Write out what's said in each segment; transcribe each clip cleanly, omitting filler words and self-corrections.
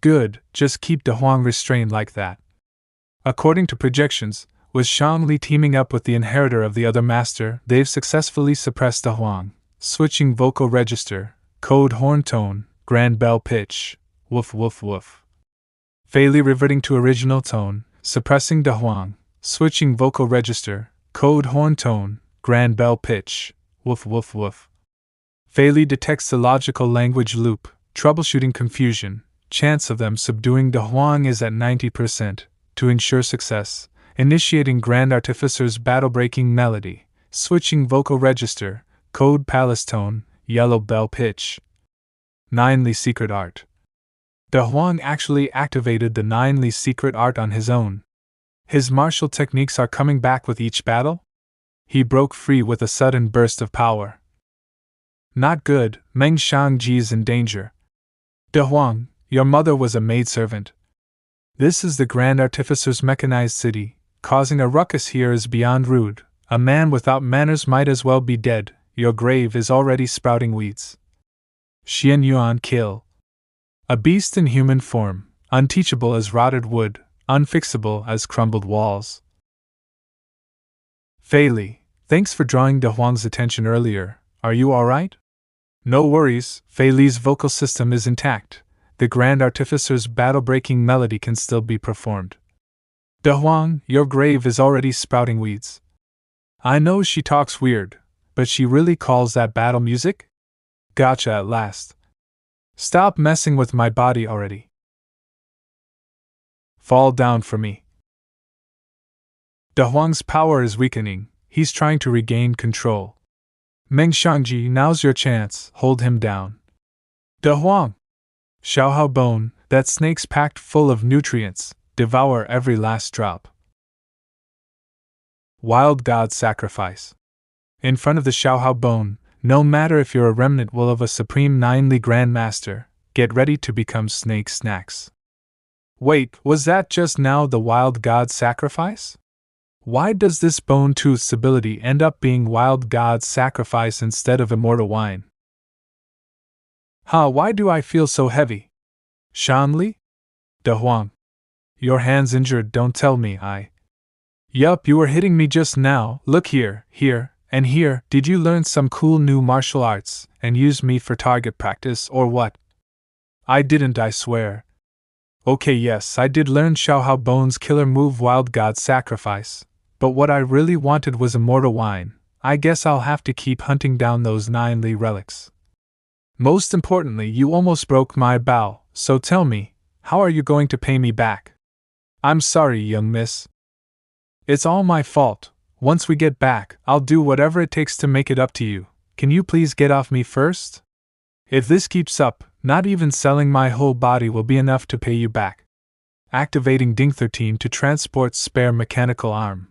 Good, just keep the Huang restrained like that. According to projections, with Shangli teaming up with the inheritor of the other master, they've successfully suppressed the Huang, switching vocal register, code horn tone, grand bell pitch, woof woof woof. Fei Li reverting to original tone, suppressing the Huang, switching vocal register, code horn tone, grand bell pitch, woof woof woof. Fei Li detects the logical language loop, troubleshooting confusion. Chance of them subduing the Huang is at 90%. To ensure success, initiating Grand Artificer's battle-breaking melody, switching vocal register, code palace tone, yellow bell pitch. 9 secret art. The Huang actually activated the 9 secret art on his own. His martial techniques are coming back with each battle? He broke free with a sudden burst of power. Not good, Meng Shangji's in danger. De Huang, your mother was a maidservant. This is the Grand Artificer's mechanized city. Causing a ruckus here is beyond rude. A man without manners might as well be dead. Your grave is already sprouting weeds. Xian Yuan kill. A beast in human form, unteachable as rotted wood, unfixable as crumbled walls. Fei Li, thanks for drawing De Huang's attention earlier. Are you alright? No worries, Fei Li's vocal system is intact. The Grand Artificer's battle-breaking melody can still be performed. De Huang, your grave is already sprouting weeds. I know she talks weird, but she really calls that battle music? Gotcha at last. Stop messing with my body already. Fall down for me. De Huang's power is weakening, he's trying to regain control. Meng Shangji, now's your chance, hold him down. De Huang! Xiaohao bone, that snake's packed full of nutrients, devour every last drop. Wild God sacrifice. In front of the Xiaohao bone, no matter if you're a remnant will of a supreme 9 grandmaster, get ready to become snake snacks. Wait, was that just now the Wild God sacrifice? Why does this bone tooth's ability end up being Wild God's sacrifice instead of immortal wine? Why do I feel so heavy? Shanli? De Huang. Your hand's injured, don't tell me. Yup, you were hitting me just now. Look here, and here. Did you learn some cool new martial arts and use me for target practice or what? I didn't, I swear. Okay, yes, I did learn Xiaohao Bone's killer move Wild God Sacrifice, but what I really wanted was immortal wine. I guess I'll have to keep hunting down those 9 relics. Most importantly, you almost broke my bow, so tell me, how are you going to pay me back? I'm sorry, young miss. It's all my fault. Once we get back, I'll do whatever it takes to make it up to you. Can you please get off me first? If this keeps up, not even selling my whole body will be enough to pay you back. Activating Ding 13 to transport spare mechanical arm.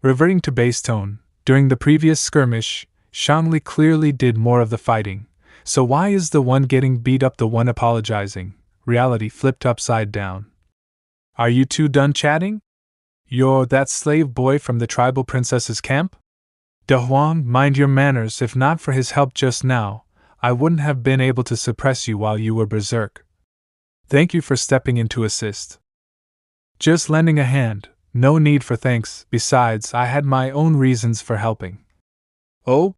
Reverting to base tone, during the previous skirmish, Shangli clearly did more of the fighting. So why is the one getting beat up the one apologizing? Reality flipped upside down. Are you two done chatting? You're that slave boy from the tribal princess's camp? De Huang, mind your manners. If not for his help just now, I wouldn't have been able to suppress you while you were berserk. Thank you for stepping in to assist. Just lending a hand, no need for thanks. Besides, I had my own reasons for helping. Oh?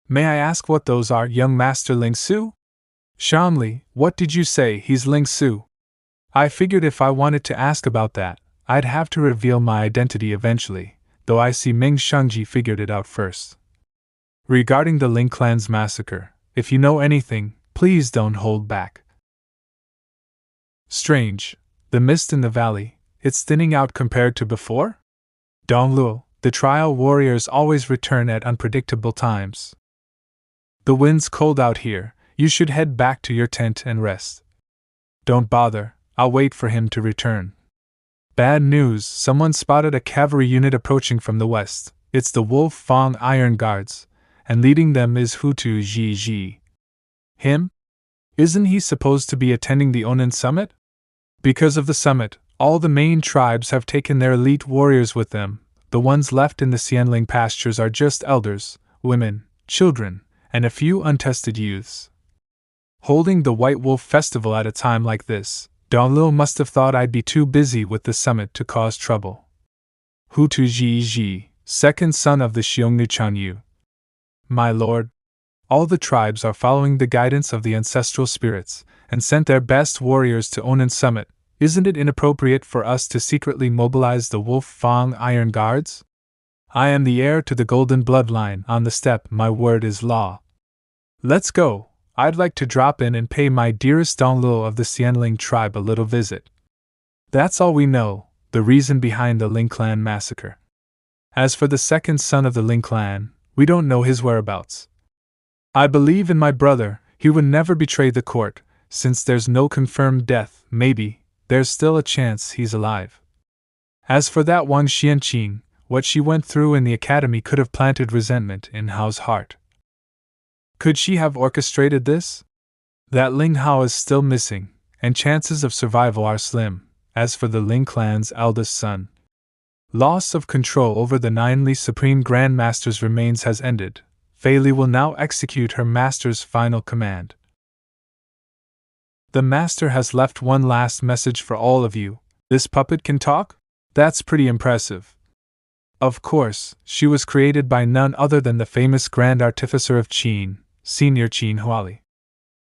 May I ask what those are, young Master Ling Su? Shanli, what did you say? He's Ling Su. I figured if I wanted to ask about that, I'd have to reveal my identity eventually, though I see Meng Shangji figured it out first. Regarding the Ling clan's massacre, if you know anything, please don't hold back. Strange, the mist in the valley, it's thinning out compared to before? Dongluo, the trial warriors always return at unpredictable times. The wind's cold out here, you should head back to your tent and rest. Don't bother, I'll wait for him to return. Bad news, someone spotted a cavalry unit approaching from the west. It's the Wolf Fang Iron Guards, and leading them is Hutu Ji. Him? Isn't he supposed to be attending the Onan summit? Because of the summit, all the main tribes have taken their elite warriors with them. The ones left in the Xianling pastures are just elders, women, children, and a few untested youths. Holding the White Wolf Festival at a time like this, Dong must have thought I'd be too busy with the summit to cause trouble. Hu Tu Ji, second son of the Xiongnu Chanyu. My lord, all the tribes are following the guidance of the ancestral spirits, and sent their best warriors to Onan Summit. Isn't it inappropriate for us to secretly mobilize the Wolf Fang Iron Guards? I am the heir to the golden bloodline on the steppe, my word is law. Let's go. I'd like to drop in and pay my dearest Dongluo of the Xianling tribe a little visit. That's all we know, the reason behind the Ling clan massacre. As for the second son of the Ling clan, we don't know his whereabouts. I believe in my brother, he would never betray the court, since there's no confirmed death. Maybe there's still a chance he's alive. As for that one Xianqing, what she went through in the academy could have planted resentment in Hao's heart. Could she have orchestrated this? That Ling Hao is still missing, and chances of survival are slim. As for the Ling clan's eldest son, loss of control over the 9 Li Supreme Grandmaster's remains has ended. Fei Li will now execute her master's final command. The master has left one last message for all of you. This puppet can talk? That's pretty impressive. Of course, she was created by none other than the famous Grand Artificer of Qing, Senior Qin Huali.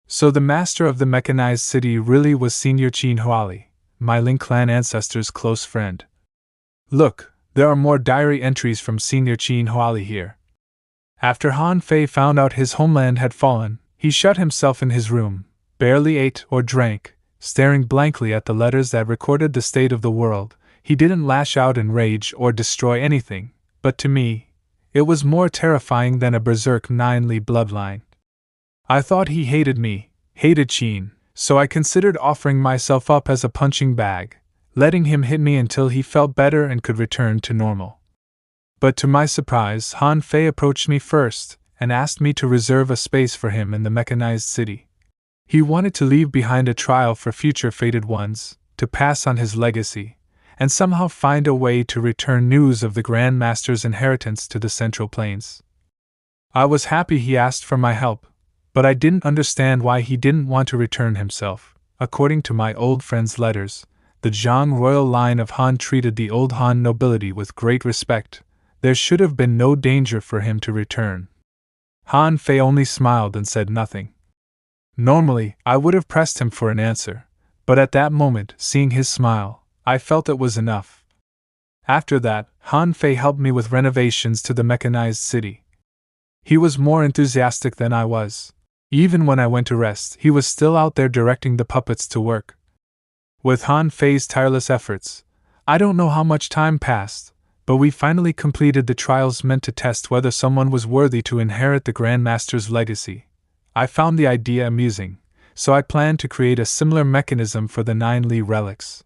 So the master of the mechanized city really was Senior Qin Huali, my Ling clan ancestor's close friend. Look, there are more diary entries from Senior Qin Huali here. After Han Fei found out his homeland had fallen, he shut himself in his room, barely ate or drank, staring blankly at the letters that recorded the state of the world. He didn't lash out in rage or destroy anything, but to me, it was more terrifying than a berserk 9 Li bloodline. I thought he hated me, hated Qin, so I considered offering myself up as a punching bag, letting him hit me until he felt better and could return to normal. But to my surprise, Han Fei approached me first and asked me to reserve a space for him in the mechanized city. He wanted to leave behind a trial for future fated ones, to pass on his legacy, and somehow find a way to return news of the Grandmaster's inheritance to the Central Plains. I was happy he asked for my help, but I didn't understand why he didn't want to return himself. According to my old friend's letters, the Zhang royal line of Han treated the old Han nobility with great respect. There should have been no danger for him to return. Han Fei only smiled and said nothing. Normally, I would have pressed him for an answer, but at that moment, seeing his smile, I felt it was enough. After that, Han Fei helped me with renovations to the mechanized city. He was more enthusiastic than I was. Even when I went to rest, he was still out there directing the puppets to work. With Han Fei's tireless efforts, I don't know how much time passed, but we finally completed the trials meant to test whether someone was worthy to inherit the Grandmaster's legacy. I found the idea amusing, so I planned to create a similar mechanism for the 9 Li relics.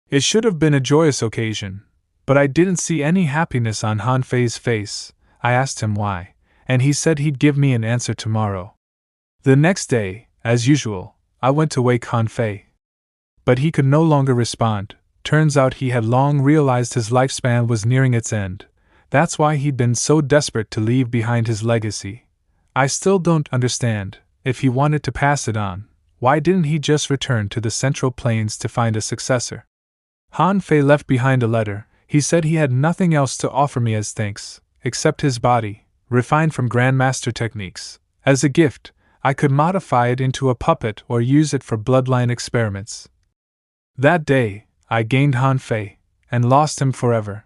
It should have been a joyous occasion, but I didn't see any happiness on Han Fei's face. I asked him why, and he said he'd give me an answer tomorrow. The next day, as usual, I went to wake Han Fei. But he could no longer respond. Turns out he had long realized his lifespan was nearing its end. That's why he'd been so desperate to leave behind his legacy. I still don't understand. If he wanted to pass it on, why didn't he just return to the Central Plains to find a successor? Han Fei left behind a letter. He said he had nothing else to offer me as thanks, except his body, refined from grandmaster techniques. As a gift, I could modify it into a puppet or use it for bloodline experiments. That day, I gained Han Fei, and lost him forever.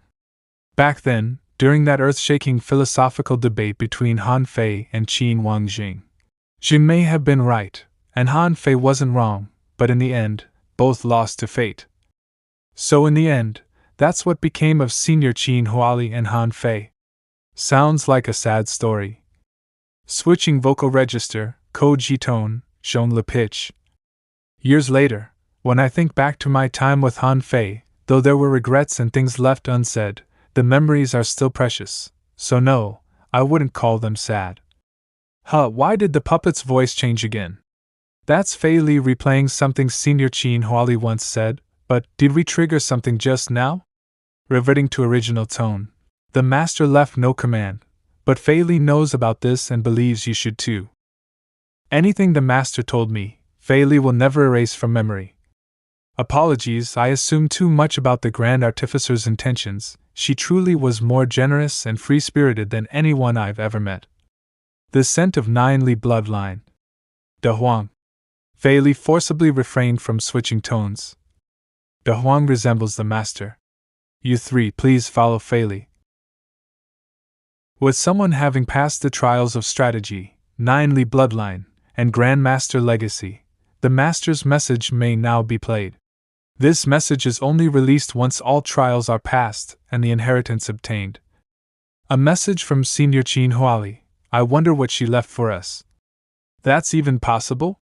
Back then, during that earth-shaking philosophical debate between Han Fei and Qin Wangjing, Jin may have been right, and Han Fei wasn't wrong, but in the end, both lost to fate. So in the end, that's what became of Senior Qin Huali and Han Fei. Sounds like a sad story. Switching vocal register, code G-tone, shown le pitch. Years later, when I think back to my time with Han Fei, though there were regrets and things left unsaid, the memories are still precious, so no, I wouldn't call them sad. Why did the puppet's voice change again? That's Fei Li replaying something Senior Qin Huali once said. But did we trigger something just now? Reverting to original tone. The master left no command, but Fei Li knows about this and believes you should too. Anything the master told me, Fei Li will never erase from memory. Apologies, I assumed too much about the Grand Artificer's intentions. She truly was more generous and free-spirited than anyone I've ever met. The scent of nearly bloodline. De Huang. Fei Li forcibly refrained from switching tones. De Huang resembles the master. You three, please follow Fei Li. With someone having passed the trials of strategy, nearly bloodline, and grandmaster legacy, the master's message may now be played. This message is only released once all trials are passed and the inheritance obtained. A message from Senior Qin Huali. I wonder what she left for us. That's even possible?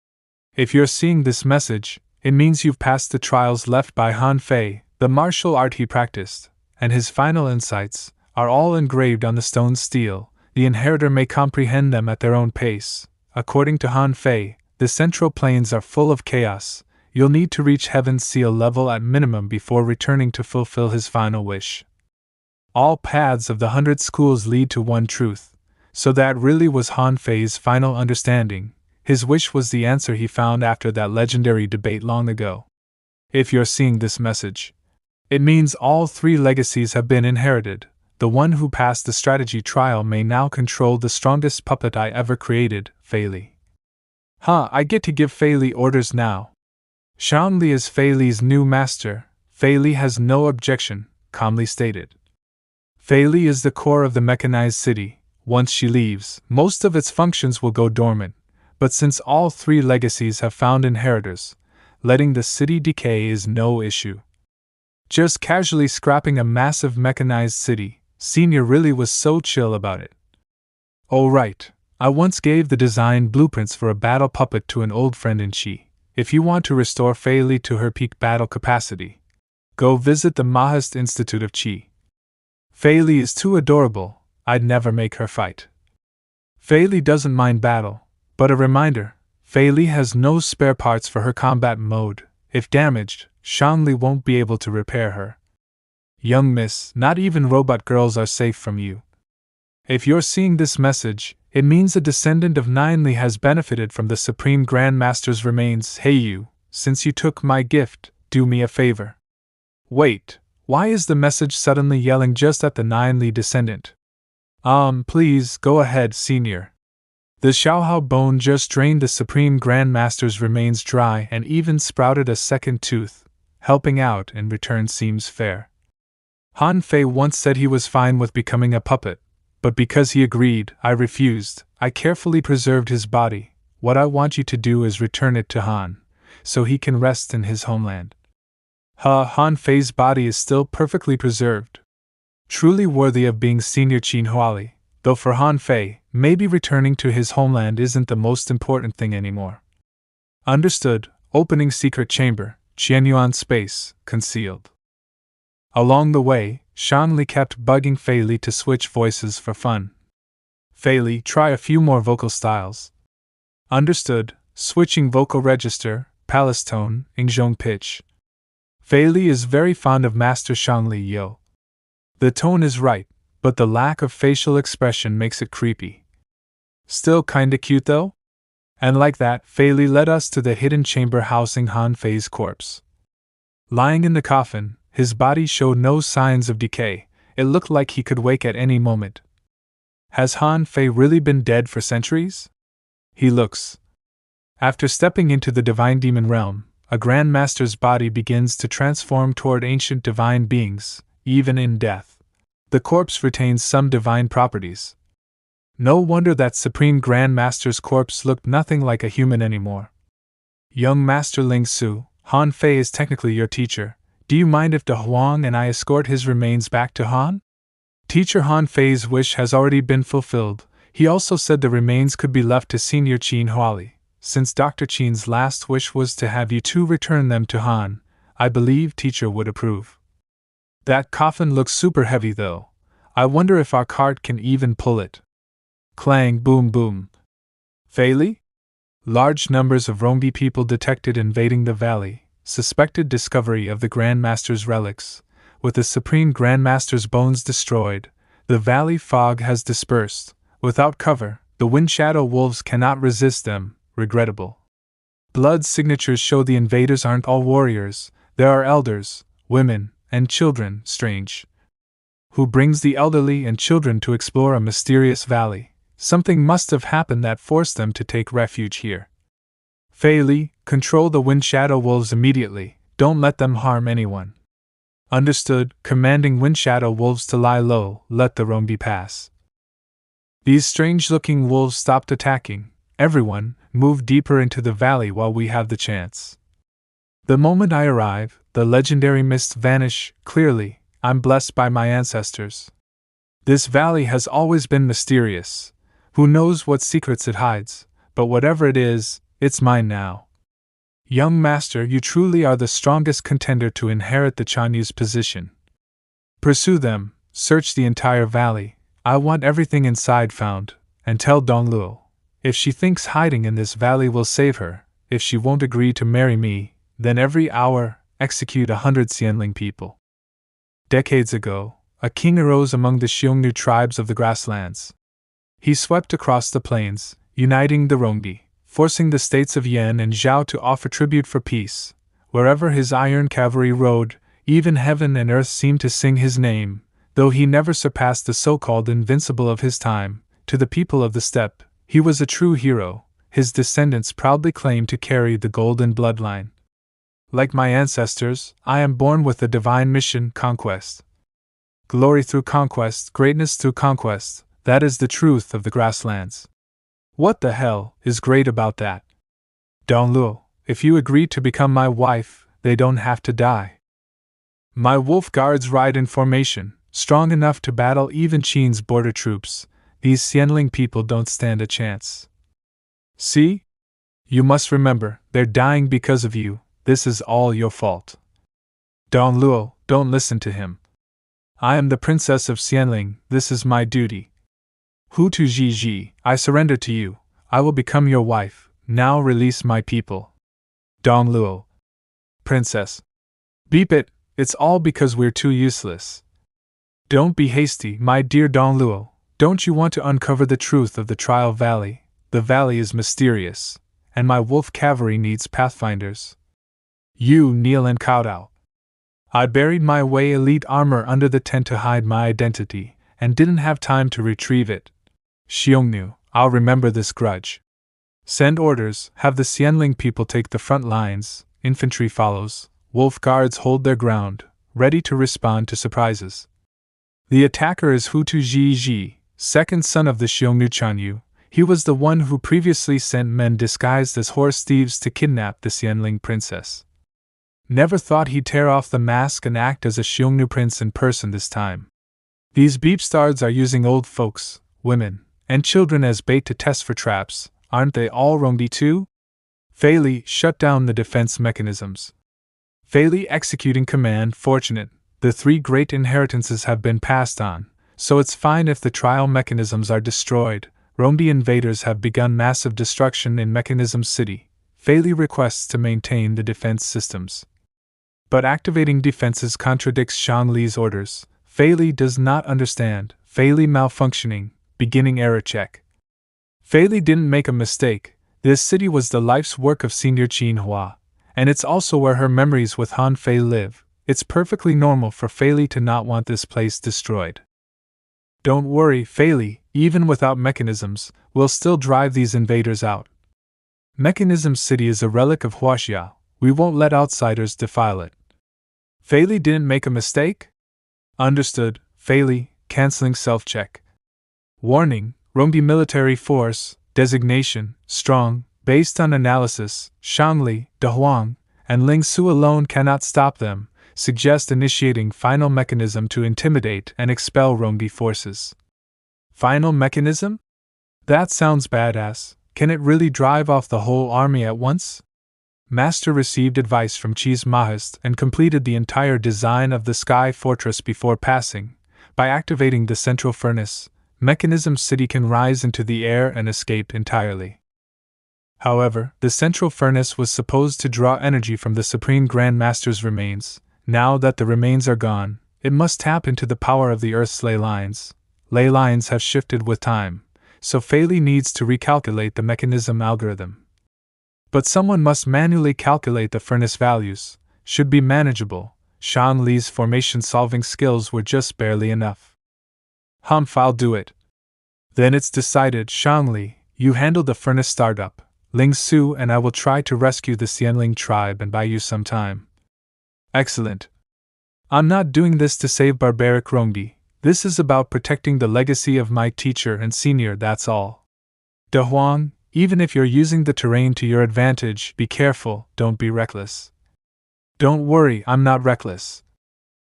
If you're seeing this message, it means you've passed the trials left by Han Fei, the martial art he practiced, and his final insights are all engraved on the stone steel. The inheritor may comprehend them at their own pace. According to Han Fei, the central planes are full of chaos. You'll need to reach Heaven's Seal level at minimum before returning to fulfill his final wish. All paths of the 100 schools lead to one truth. So that really was Han Fei's final understanding. His wish was the answer he found after that legendary debate long ago. If you're seeing this message, it means all 3 legacies have been inherited. The one who passed the strategy trial may now control the strongest puppet I ever created, Fei Li. I get to give Fei Li orders now. Shan Li is Fei Li's new master. Fei Li has no objection, calmly stated. Fei Li is the core of the mechanized city. Once she leaves, most of its functions will go dormant. But since all 3 legacies have found inheritors, letting the city decay is no issue. Just casually scrapping a massive mechanized city, Senior really was so chill about it. Oh right, I once gave the design blueprints for a battle puppet to an old friend in Qi. If you want to restore Fei Li to her peak battle capacity, go visit the Mahist Institute of Qi. Fei Li is too adorable, I'd never make her fight. Fei Li doesn't mind battle, but a reminder, Fei Li has no spare parts for her combat mode. If damaged, Shan Li won't be able to repair her. Young miss, not even robot girls are safe from you. If you're seeing this message, it means a descendant of nearly has benefited from the Supreme Grandmaster's remains. Hey you, since you took my gift, do me a favor. Wait, why is the message suddenly yelling just at the nearly descendant? Please, go ahead, Senior. The Xiaohao bone just drained the Supreme Grandmaster's remains dry and even sprouted a second tooth. Helping out in return seems fair. Han Fei once said he was fine with becoming a puppet, but because he agreed, I refused. I carefully preserved his body. What I want you to do is return it to Han, so he can rest in his homeland. Han Fei's body is still perfectly preserved. Truly worthy of being Senior Qin Huali, though for Han Fei, maybe returning to his homeland isn't the most important thing anymore. Understood. Opening secret chamber, Qianyuan space, concealed. Along the way, Shan Li kept bugging Fei Li to switch voices for fun. Fei Li, try a few more vocal styles. Understood. Switching vocal register, palace tone, Ingzhong pitch. Fei Li is very fond of Master Shan Li Yo. The tone is right, but the lack of facial expression makes it creepy. Still kinda cute though? And like that, Fei Li led us to the hidden chamber housing Han Fei's corpse. Lying in the coffin, his body showed no signs of decay. It looked like he could wake at any moment. Has Han Fei really been dead for centuries? He looks. After stepping into the divine demon realm, a grandmaster's body begins to transform toward ancient divine beings, even in death. The corpse retains some divine properties. No wonder that Supreme Grandmaster's corpse looked nothing like a human anymore. Young Master Ling Su, Han Fei is technically your teacher. Do you mind if Huang and I escort his remains back to Han? Teacher Han Fei's wish has already been fulfilled. He also said the remains could be left to Senior Qin Huali. Since Dr. Qin's last wish was to have you two return them to Han, I believe teacher would approve. That coffin looks super heavy though. I wonder if our cart can even pull it. Clang, boom, boom. Fei Li? Large numbers of Rongbi people detected invading the valley. Suspected discovery of the Grandmaster's relics. With the Supreme Grandmaster's bones destroyed, the valley fog has dispersed. Without cover, the wind shadow wolves cannot resist them. Regrettable. Blood signatures show the invaders aren't all warriors. There are elders, women, and children, strange. Who brings the elderly and children to explore a mysterious valley? Something must have happened that forced them to take refuge here. Fei Li, control the wind shadow wolves immediately, don't let them harm anyone. Understood, commanding wind shadow wolves to lie low, let the Rongbi pass. These strange-looking wolves stopped attacking. Everyone, move deeper into the valley while we have the chance. The moment I arrive, the legendary mists vanish. Clearly, I'm blessed by my ancestors. This valley has always been mysterious. Who knows what secrets it hides, but whatever it is, it's mine now. Young master, you truly are the strongest contender to inherit the Chinese position. Pursue them, search the entire valley. I want everything inside found, and tell Dongluo. If she thinks hiding in this valley will save her, if she won't agree to marry me, then every hour, execute 100 Xianling people. Decades ago, a king arose among the Xiongnu tribes of the grasslands. He swept across the plains, uniting the Rongbi, forcing the states of Yan and Zhao to offer tribute for peace. Wherever his iron cavalry rode, even heaven and earth seemed to sing his name, though he never surpassed the so-called invincible of his time. To the people of the steppe, he was a true hero. His descendants proudly claim to carry the golden bloodline. Like my ancestors, I am born with the divine mission, conquest. Glory through conquest, greatness through conquest, that is the truth of the grasslands. What the hell is great about that? Dongluo, if you agree to become my wife, they don't have to die. My wolf guards ride in formation, strong enough to battle even Qing's border troops. These Xianling people don't stand a chance. See? You must remember, they're dying because of you. This is all your fault. Dongluo, don't listen to him. I am the princess of Xianling, this is my duty. Hu Tu Ji Ji, I surrender to you. I will become your wife. Now release my people. Dongluo. Princess. Beep it, it's all because we're too useless. Don't be hasty, my dear Dongluo. Don't you want to uncover the truth of the Trial Valley? The valley is mysterious, and my wolf cavalry needs pathfinders. You kneel and kowtow. I buried my Wei elite armor under the tent to hide my identity, and didn't have time to retrieve it. Xiongnu, I'll remember this grudge. Send orders, have the Xianling people take the front lines, infantry follows, wolf guards hold their ground, ready to respond to surprises. The attacker is Hu Tu Ji Ji, second son of the Xiongnu Chanyu. He was the one who previously sent men disguised as horse thieves to kidnap the Xianling princess. Never thought he'd tear off the mask and act as a Xiongnu prince in person this time. These beepstards are using old folks, women, and children as bait to test for traps. Aren't they all Rongbi too? Fei Li, shut down the defense mechanisms. Fei Li executing command. Fortunate, the 3 great inheritances have been passed on, so it's fine if the trial mechanisms are destroyed. Rongbi invaders have begun massive destruction in Mechanism City. Fei Li requests to maintain the defense systems. But activating defenses contradicts Shang Li's orders. Fei Li does not understand. Fei Li malfunctioning. Beginning error check. Fei Li didn't make a mistake. This city was the life's work of Senior Qin Hua, and it's also where her memories with Han Fei live. It's perfectly normal for Fei Li to not want this place destroyed. Don't worry, Fei Li, even without mechanisms, we'll still drive these invaders out. Mechanism City is a relic of Huaxia. We won't let outsiders defile it. Fei Li didn't make a mistake? Understood, Fei Li, canceling self-check. Warning, Rongbi military force, designation, strong, based on analysis, Shangli, Huang, and Ling Su alone cannot stop them, suggest initiating final mechanism to intimidate and expel Rongbi forces. Final mechanism? That sounds badass. Can it really drive off the whole army at once? Master received advice from Chi's Mahist and completed the entire design of the Sky Fortress before passing. By activating the central furnace, Mechanism City can rise into the air and escape entirely. However, the central furnace was supposed to draw energy from the Supreme Grandmaster's remains. Now that the remains are gone, it must tap into the power of the Earth's ley lines. Ley lines have shifted with time, so Fei Li needs to recalculate the mechanism algorithm. But someone must manually calculate the furnace values. should be manageable. Shan Li's formation-solving skills were just barely enough. Humph, I'll do it. Then it's decided. Shan Li, you handle the furnace startup. Ling Su and I will try to rescue the Xianling tribe and buy you some time. Excellent. I'm not doing this to save barbaric Rongdi. This is about protecting the legacy of my teacher and senior, that's all. De Huang, even if you're using the terrain to your advantage, be careful, don't be reckless. Don't worry, I'm not reckless.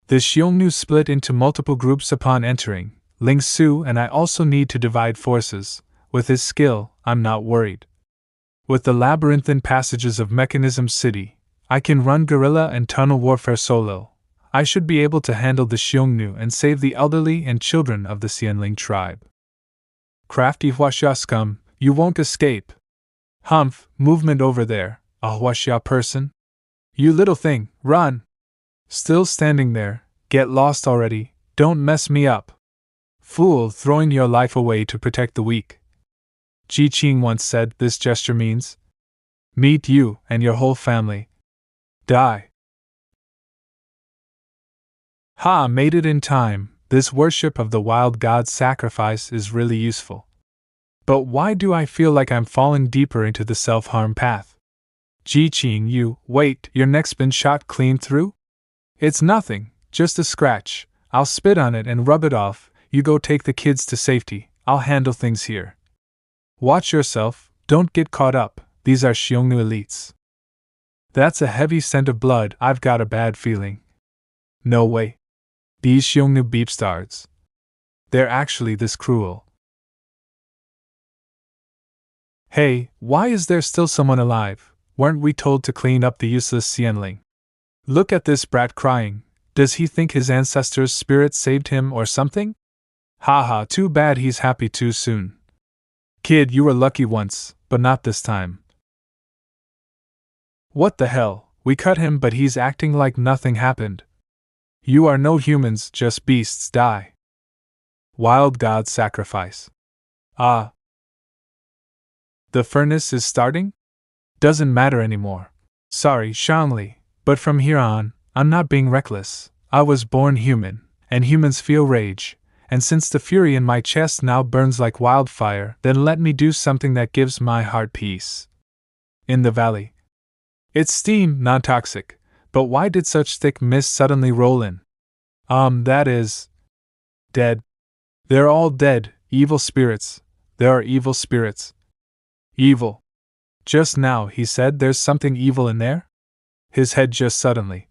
The Xiongnu split into multiple groups upon entering. Ling Su and I also need to divide forces. With his skill, I'm not worried. With the labyrinthine passages of Mechanism City, I can run guerrilla and tunnel warfare solo. I should be able to handle the Xiongnu and save the elderly and children of the Xianling tribe. Crafty Huaxia scum, you won't escape. Humph, movement over there, a Huaxia person? You little thing, run! Still standing there, get lost already, don't mess me up. Fool, throwing your life away to protect the weak. Qing once said this gesture means meet you and your whole family. Die. Ha, made it in time. This worship of the wild god's sacrifice is really useful. But why do I feel like I'm falling deeper into the self-harm path? Qing, you, wait, your neck's been shot clean through? It's nothing, just a scratch. I'll spit on it and rub it off. You go take the kids to safety. I'll handle things here. Watch yourself, don't get caught up. These are Xiongnu elites. That's a heavy scent of blood. I've got a bad feeling. No way. These Xiongnu beepstards. They're actually this cruel. Hey, why is there still someone alive? Weren't we told to clean up the useless Xianling? Look at this brat crying. Does he think his ancestors' spirit saved him or something? Haha, too bad he's happy too soon. Kid, you were lucky once, but not this time. What the hell? We cut him, but he's acting like nothing happened. You are no humans, just beasts. Die. Wild god sacrifice. Ah. The furnace is starting? Doesn't matter anymore. Sorry, Shanli, but from here on, I'm not being reckless. I was born human, and humans feel rage, and since the fury in my chest now burns like wildfire, then let me do something that gives my heart peace. In the valley. It's steam, non-toxic, but why did such thick mist suddenly roll in? That is... dead. They're all dead, evil spirits. There are evil spirits. Evil. Just now he said there's something evil in there? His head just suddenly.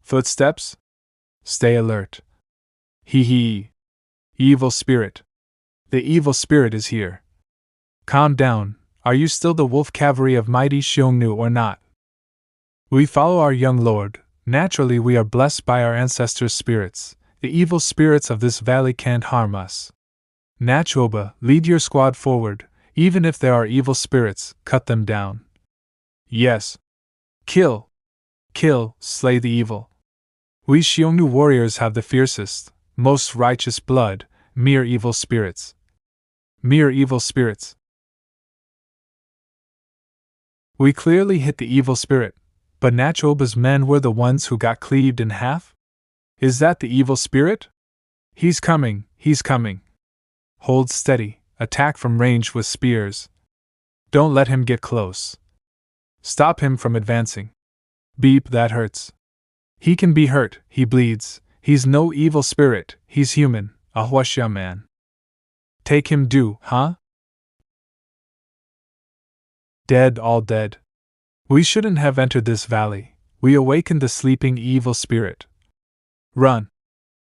Footsteps? Stay alert. Hee hee. Evil spirit. The evil spirit is here. Calm down, are you still the wolf cavalry of mighty Xiongnu or not? We follow our young lord. Naturally we are blessed by our ancestors' spirits. The evil spirits of this valley can't harm us. Nachuoba, lead your squad forward. Even if there are evil spirits, cut them down. Yes. Kill. Kill, slay the evil. We Xiongnu warriors have the fiercest, most righteous blood, mere evil spirits. Mere evil spirits. We clearly hit the evil spirit, but Nachuoba's men were the ones who got cleaved in half? Is that the evil spirit? He's coming, he's coming. Hold steady, attack from range with spears. Don't let him get close. Stop him from advancing. Beep, that hurts. He can be hurt, he bleeds. He's no evil spirit, he's human, a Huaxia man. Take him do, huh? Dead, all dead. We shouldn't have entered this valley. We awakened the sleeping evil spirit. Run.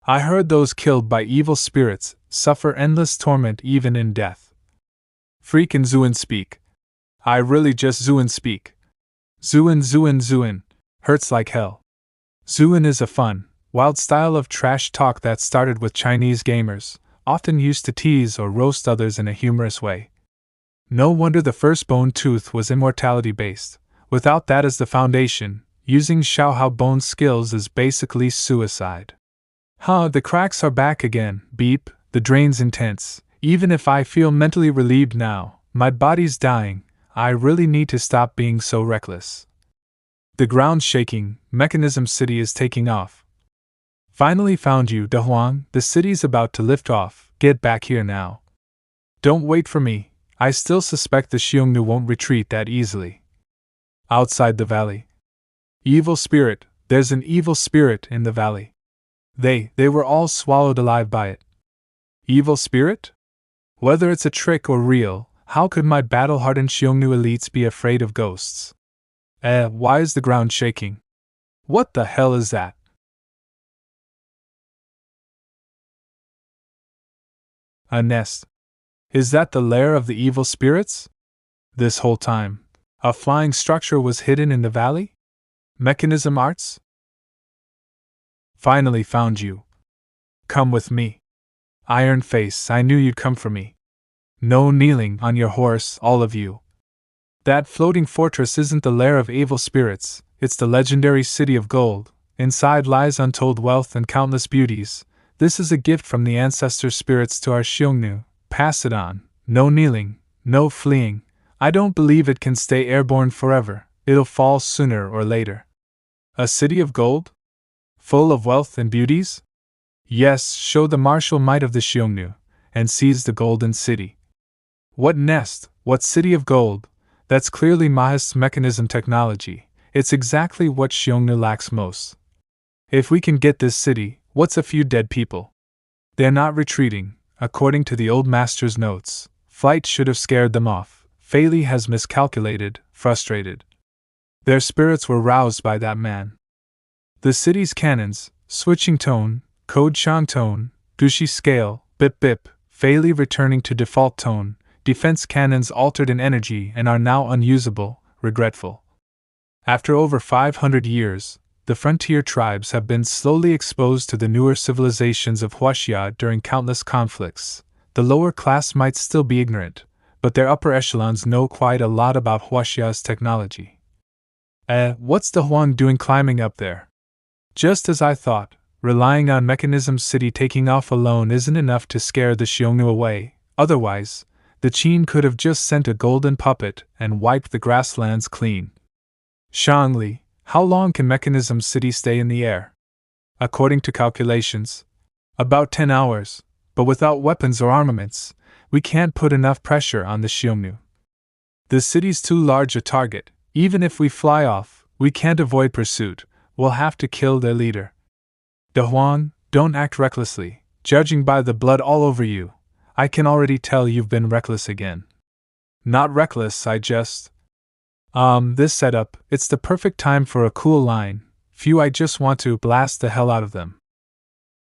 I heard those killed by evil spirits suffer endless torment even in death. Freakin' Zuin speak. I really just Zuin speak. Zuin. Hurts like hell. Zuin is a fun, wild style of trash talk that started with Chinese gamers, often used to tease or roast others in a humorous way. No wonder the first bone tooth was immortality based. Without that as the foundation, using Xiaohao bone skills is basically suicide. The cracks are back again, beep, the drain's intense. Even if I feel mentally relieved now, my body's dying, I really need to stop being so reckless. The ground's shaking, Mechanism City is taking off. Finally found you, Duang, the city's about to lift off, get back here now. Don't wait for me, I still suspect the Xiongnu won't retreat that easily. Outside the valley. Evil spirit, there's an evil spirit in the valley. They were all swallowed alive by it. Evil spirit? Whether it's a trick or real, how could my battle-hardened Xiongnu elites be afraid of ghosts? Why is the ground shaking? What the hell is that? A nest. Is that the lair of the evil spirits? This whole time, a flying structure was hidden in the valley? Mechanism arts? Finally found you. Come with me. Iron Face, I knew you'd come for me. No kneeling on your horse, all of you. That floating fortress isn't the lair of evil spirits, it's the legendary city of gold. Inside lies untold wealth and countless beauties. This is a gift from the ancestor spirits to our Xiongnu. Pass it on. No kneeling, no fleeing. I don't believe it can stay airborne forever. It'll fall sooner or later. A city of gold? Full of wealth and beauties? Yes, show the martial might of the Xiongnu, and seize the golden city. What nest, what city of gold? That's clearly Mahist's mechanism technology. It's exactly what Xiongnu lacks most. If we can get this city, what's a few dead people? They're not retreating, according to the old master's notes. Flight should have scared them off. Fei Li has miscalculated, frustrated. Their spirits were roused by that man. The city's cannons, switching tone, code Shan tone, Gushi scale, bip bip, Fei Li returning to default tone, defense cannons altered in energy and are now unusable, regretful. After over 500 years, the frontier tribes have been slowly exposed to the newer civilizations of Huaxia during countless conflicts. The lower class might still be ignorant, but their upper echelons know quite a lot about Huaxia's technology. What's the Huang doing climbing up there? Just as I thought, relying on Mechanism City taking off alone isn't enough to scare the Xiongnu away, otherwise, the Qing could have just sent a golden puppet and wiped the grasslands clean. Shangli, how long can Mechanism City stay in the air? According to calculations, about 10 hours, but without weapons or armaments, we can't put enough pressure on the Xiongnu. The city's too large a target. Even if we fly off, we can't avoid pursuit. We'll have to kill their leader. Duang, don't act recklessly. Judging by the blood all over you, I can already tell you've been reckless again. Not reckless, I just... this setup, it's the perfect time for a cool line. Phew, I just want to blast the hell out of them.